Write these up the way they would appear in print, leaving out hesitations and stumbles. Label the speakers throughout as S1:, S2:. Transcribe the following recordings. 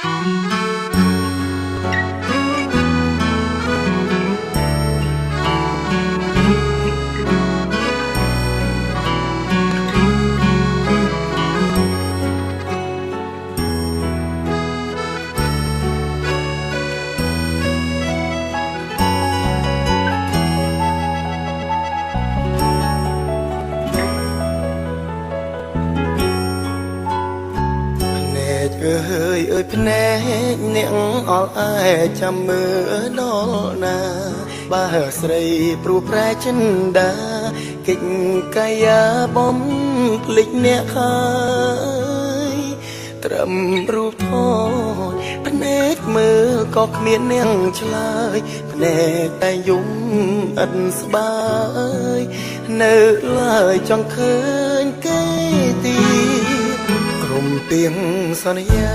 S1: ơiភ្នែកអ្នកអល់អែចាំមើលដល់ណាបើស្រីព្រោះប្រែចិនដាកិច្ចកាយាបំភ្លេចអ្នកហើយត្រឹមរូបថតភ្នែកមើលក៏គ្មានអ្នកឆ្លើយភ្នែកតែយំឥតស្បើយនៅឡើយចង់ឃើញគេទីក្រុមទៀងសន្យា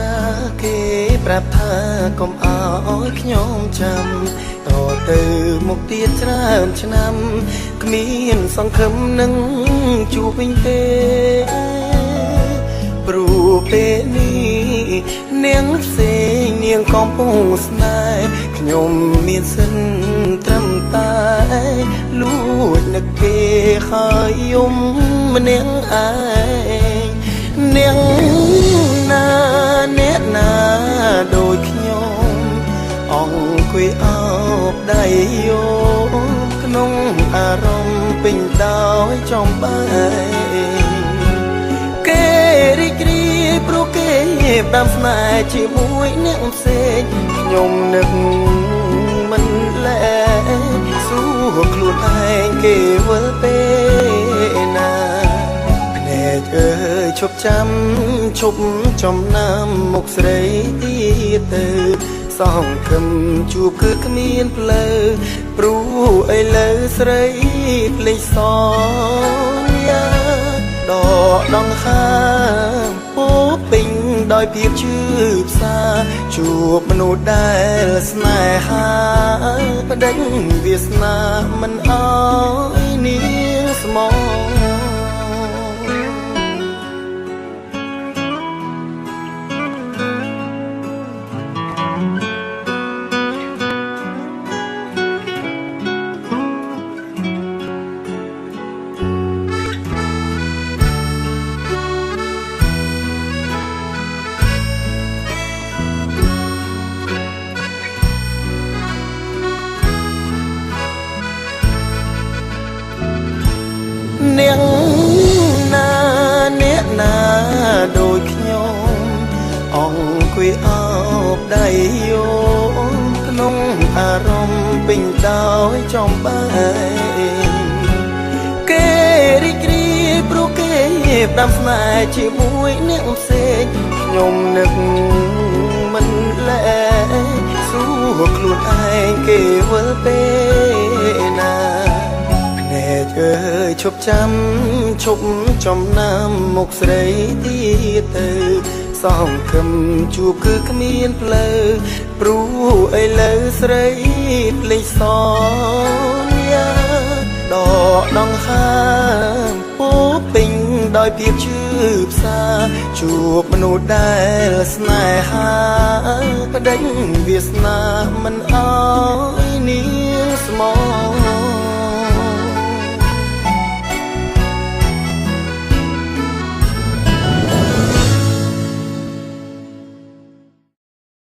S1: គេប្រាប់ថាកុំអោយខ្ញុំចាំតទៅមុខទៀតច្រើនឆ្នាំគ្មានសង្ឃឹមនឹងជួបវិញទេព្រោះពេលនេះនាងផ្សេងនាងកំពុងស្នេហ៍ខ្ញុំមានសិនត្រឹមតែលួចនឹកគេហើយយំម្នាក់ឯងនាងណាអ្នកណាដូចខ្ញុំអង្គុយអោបដៃយោក្នុងអារម្មណ៍ពេញដោយចំបែគេរីករាយព្រោះគេផ្ដាំស្នេហ៍ជាមួយអ្នកផ្សេងខ្ញុំនឹកមិនលែសួរខ្លួនឯងគេវិលពេលណាអើយឈប់ចាំឈប់ចំណាំមុខស្រីទៀតទៅសង្ឃឹមជួបគឺគ្មានផ្លូវព្រោះឥឡូវស្រីភ្លេចសញ្ញាដកដង្ហើមពោពេញដោយភាពឈឺផ្សាជួបមនុស្សដែលស្នេហាបដិញវាសនាមិនអោយនាងស្មោនាងណាអ្នកណាដូចខ្ញុំអង្គុយអោបដៃយោក្នុងអារម្មណ៍ពេញដោយចំបែគេរីករាយព្រោះគេផ្ដាំស្នេហ៍ជាមួយអ្នកផ្សេងខ្ញុំនឹកមិនលែសួរខ្លួនឯងគេវិលពេលណាអើយឈប់ចាំឈប់ចំណាំមុខស្រីទៀតទៅសង្ឃឹមជួបគឺគ្មានផ្លូវព្រោះឥឡូវស្រីភ្លេចសញ្ញាដកដង្ហើមពោពេញដោយភាពឈឺផ្សាជួបមនុស្សដែលស្នេហាបដិញវាសនាមិនអោយនាងស្មោ